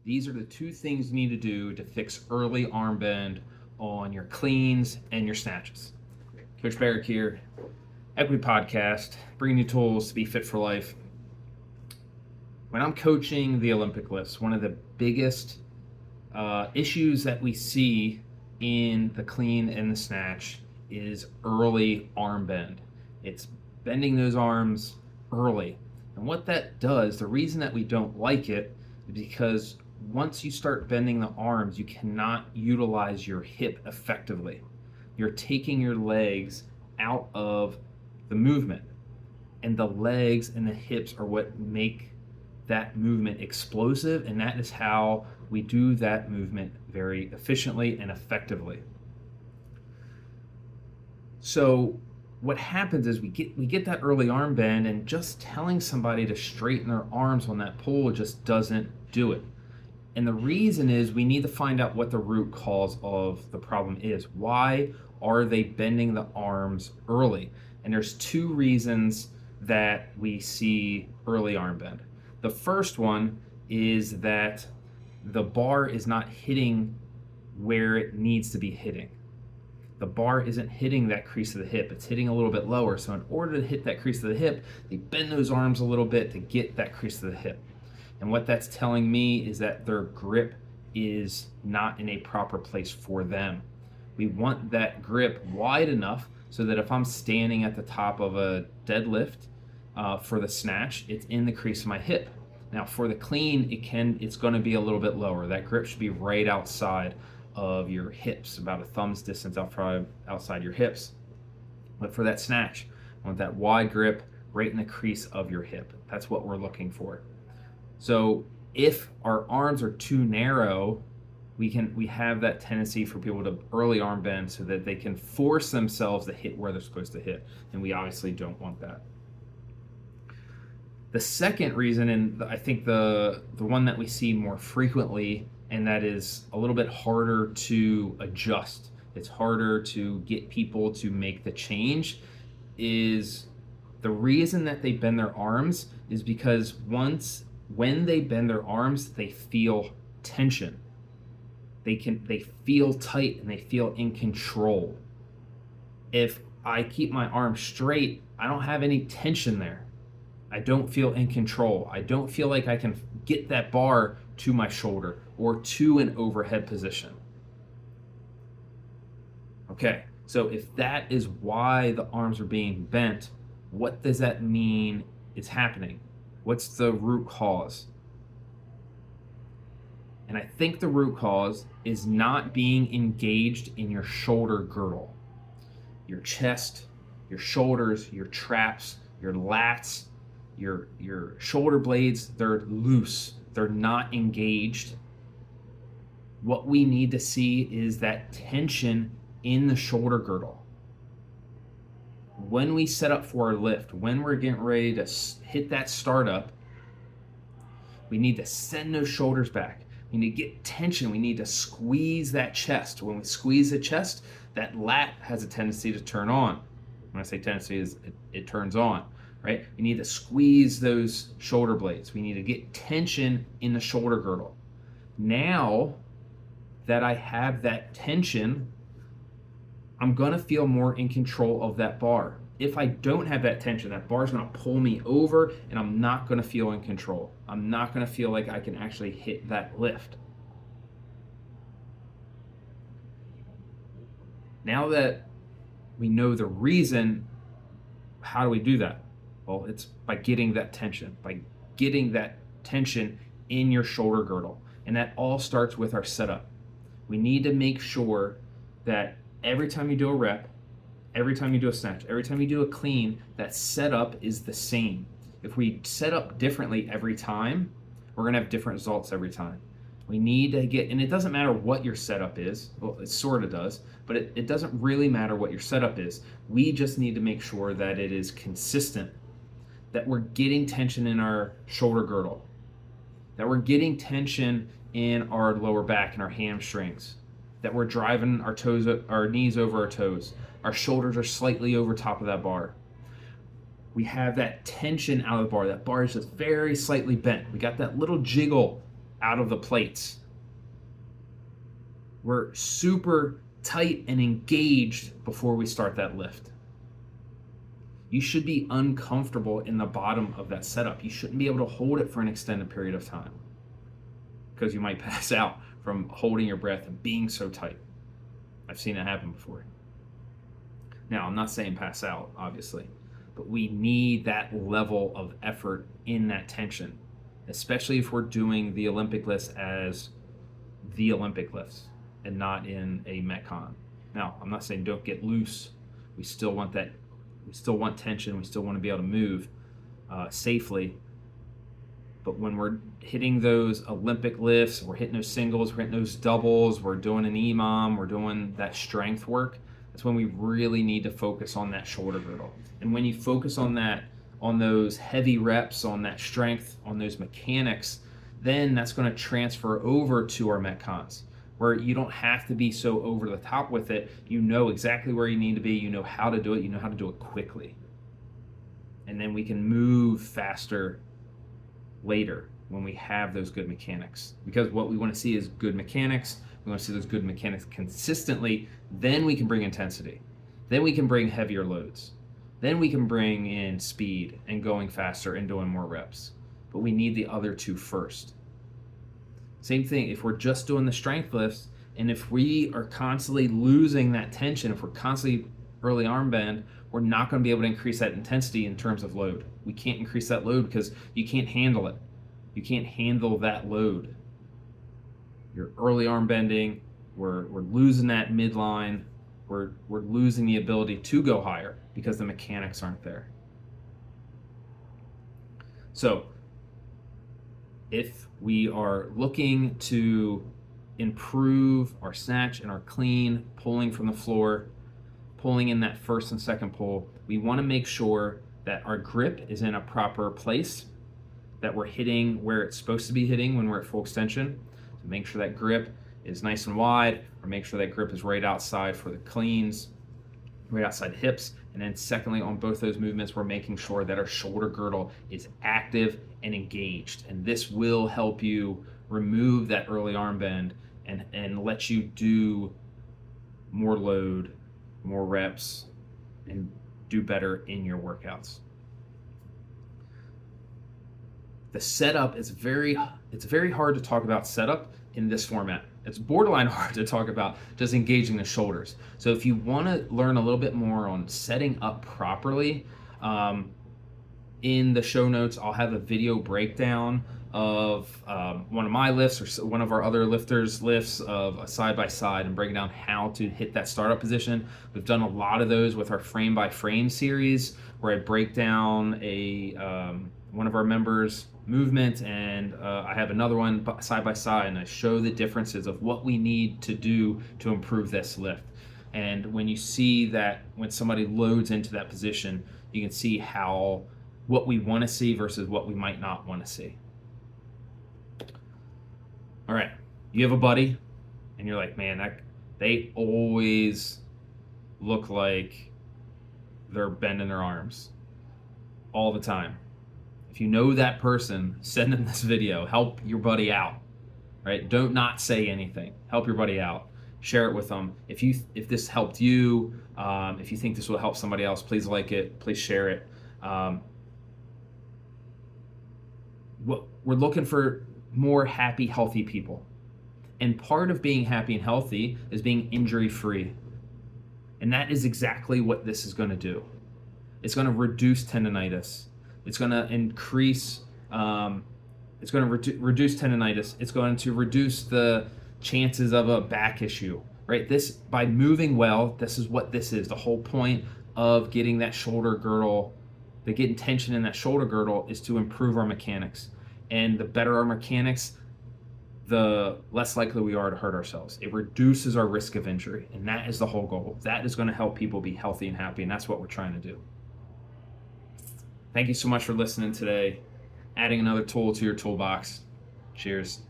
These are the two things you need to do to fix early arm bend on your cleans and your snatches. Coach Barrick here, Equity Podcast, bringing you tools to be fit for life. When I'm coaching the Olympic lifts, one of the biggest issues that we see in the clean and the snatch is early arm bend. It's bending those arms early. And what that does, the reason that we don't like it, is because once you start bending the arms, you cannot utilize your hip effectively. You're taking your legs out of the movement, and the legs and the hips are what make that movement explosive, and that is how we do that movement very efficiently and effectively. So what happens is we get that early arm bend, and just telling somebody to straighten their arms on that pull just doesn't do it. And the reason is we need to find out what the root cause of the problem is. Why are they bending the arms early? And there's two reasons that we see early arm bend. The first one is that the bar is not hitting where it needs to be hitting. The bar isn't hitting that crease of the hip. It's hitting a little bit lower. So in order to hit that crease of the hip, they bend those arms a little bit to get that crease of the hip. And what that's telling me is that their grip is not in a proper place for them. We want that grip wide enough so that if I'm standing at the top of a deadlift for the snatch, it's in the crease of my hip. Now for the clean, it's going to be a little bit lower. That grip should be right outside of your hips, about a thumb's distance outside your hips. But for that snatch, I want that wide grip right in the crease of your hip. That's what we're looking for. So if our arms are too narrow, we have that tendency for people to early arm bend so that they can force themselves to hit where they're supposed to hit, and we obviously don't want that. The second reason, and I think the one that we see more frequently, and that is a little bit harder to adjust, it's harder to get people to make the change, is the reason that they bend their arms is because when they bend their arms, they feel tension. They feel tight and they feel in control. If I keep my arm straight, I don't have any tension there. I don't feel in control. I don't feel like I can get that bar to my shoulder or to an overhead position. Okay, so if that is why the arms are being bent, what does that mean is happening? What's the root cause? And I think the root cause is not being engaged in your shoulder girdle. Your chest, your shoulders, your traps, your lats, your shoulder blades, they're loose. They're not engaged. What we need to see is that tension in the shoulder girdle. When we set up for our lift, when we're getting ready to hit that startup, we need to send those shoulders back. We need to get tension. We need to squeeze that chest. When we squeeze the chest, that lat has a tendency to turn on. When I say tendency, it turns on, right? We need to squeeze those shoulder blades. We need to get tension in the shoulder girdle. Now that I have that tension, I'm going to feel more in control of that bar. If I don't have that tension, that bar's going to pull me over and I'm not going to feel in control. I'm not going to feel like I can actually hit that lift. Now that we know the reason, how do we do that? Well, it's by getting that tension, in your shoulder girdle. And that all starts with our setup. We need to make sure that every time you do a rep, every time you do a snatch, every time you do a clean, that setup is the same. If we set up differently every time, we're going to have different results every time. We need to get, and it doesn't matter what your setup is. Well, it sort of does, but it doesn't really matter what your setup is. We just need to make sure that it is consistent, that we're getting tension in our shoulder girdle, that we're getting tension in our lower back and our hamstrings, that we're driving our knees over our toes. Our shoulders are slightly over top of that bar. We have that tension out of the bar. That bar is just very slightly bent. We got that little jiggle out of the plates. We're super tight and engaged before we start that lift. You should be uncomfortable in the bottom of that setup. You shouldn't be able to hold it for an extended period of time because you might pass out from holding your breath and being so tight. I've seen it happen before. Now, I'm not saying pass out, obviously, but we need that level of effort in that tension, especially if we're doing the Olympic lifts as the Olympic lifts and not in a Metcon. Now, I'm not saying don't get loose. We still want that. We still want tension. We still want to be able to move safely. But when we're hitting those Olympic lifts, we're hitting those singles, we're hitting those doubles, we're doing an EMOM, we're doing that strength work, that's when we really need to focus on that shoulder girdle. And when you focus on that, on those heavy reps, on that strength, on those mechanics, then that's going to transfer over to our Metcons, where you don't have to be so over the top with it. You know exactly where you need to be. You know how to do it. You know how to do it quickly. And then we can move faster later when we have those good mechanics. Because what we want to see is good mechanics. We want to see those good mechanics consistently. Then we can bring intensity. Then we can bring heavier loads. Then we can bring in speed and going faster and doing more reps. But we need the other two first. Same thing, if we're just doing the strength lifts, and if we are constantly losing that tension, if we're constantly early arm bend, we're not going to be able to increase that intensity in terms of load. We can't increase that load because you can't handle it. You can't handle that load. You're early arm bending, we're losing that midline, we're losing the ability to go higher because the mechanics aren't there. So, if we are looking to improve our snatch and our clean, pulling from the floor, pulling in that first and second pull, we want to make sure that our grip is in a proper place, that we're hitting where it's supposed to be hitting when we're at full extension. So make sure that grip is nice and wide, or make sure that grip is right outside for the cleans, right outside the hips. And then secondly, on both those movements, we're making sure that our shoulder girdle is active and engaged. And this will help you remove that early arm bend and let you do more load, more reps, and do better in your workouts. The setup is it's very hard to talk about setup in this format. It's borderline hard to talk about just engaging the shoulders. So if you want to learn a little bit more on setting up properly, in the show notes, I'll have a video breakdown of one of my lifts or one of our other lifters' lifts of a side-by-side and breaking down how to hit that startup position. We've done a lot of those with our frame-by-frame series where I break down one of our members' movement, and I have another one side-by-side, and I show the differences of what we need to do to improve this lift. And when you see that, when somebody loads into that position, you can see what we want to see versus what we might not want to see. All right, you have a buddy, and you're like, man, they always look like they're bending their arms all the time. If you know that person, send them this video. Help your buddy out, right? Don't not say anything. Help your buddy out. Share it with them. If this helped you, if you think this will help somebody else, please like it. Please share it. We're looking for more happy, healthy people. And part of being happy and healthy is being injury-free. And that is exactly what this is going to do. It's going to reduce tendonitis. It's going to increase, it's going to reduce tendonitis. It's going to reduce the chances of a back issue, right? By moving well, this is what this is. The whole point of getting that shoulder girdle, getting tension in that shoulder girdle, is to improve our mechanics. And the better our mechanics, the less likely we are to hurt ourselves. It reduces our risk of injury, and that is the whole goal. That is going to help people be healthy and happy, and that's what we're trying to do. Thank you so much for listening today, adding another tool to your toolbox. Cheers.